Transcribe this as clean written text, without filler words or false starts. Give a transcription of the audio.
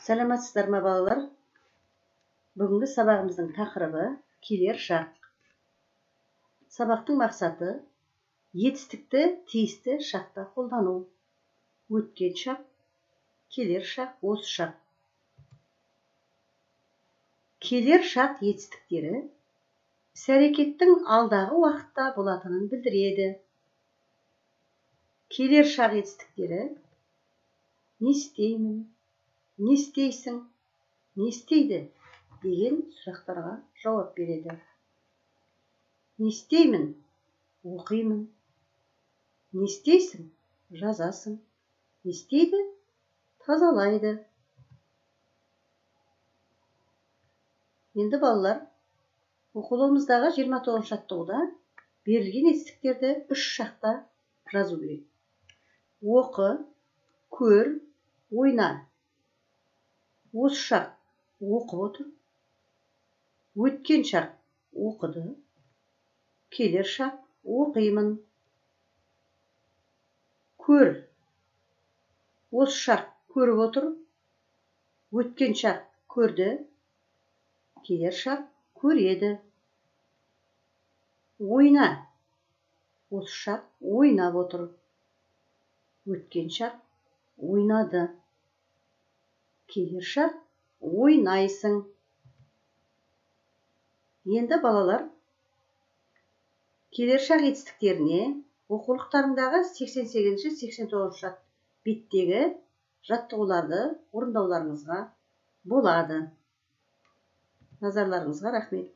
Саламатсыздар ма балалар? Бүгінгі сабағымыздың тақырыбы келер шақ. Сабақтың мақсаты етістікті тиісті шақта қолдану. Өткен шақ, келер шақ, осы шақ. Келер шақ етістіктері іс-әрекеттің алдағы уақытта болатынын білдіреді. Келер шақ етістіктері не істеймін, не істейсің, не істейді деген сұрақтарға жауап береді. Не істеймін, оқимын. Не істейсің, жазасың. Не істейді, тазалайды. Енді балалар, оқулығымыздағы 29 жаттығуда берілген етістіктерді 3 шақта жазу керек. Оқы, көр, ойна. Осы шақ оқып отыр. Өткен шақ оқыды. Келер шақ оқимын. Көр. Осы шақ көріп отыр. Өткен шақ көрді. Келер шақ көреді. Ойна. Осы шақ ойнап отыр. Өткен шақ ойнады. Келер шақ ойнайсың. Енді балалар, келер шақ етістіктеріне оқулықтарындағы 88-89 беттегі жаттығуларды орындауларыңызға болады. Назарларыңызға рахмет.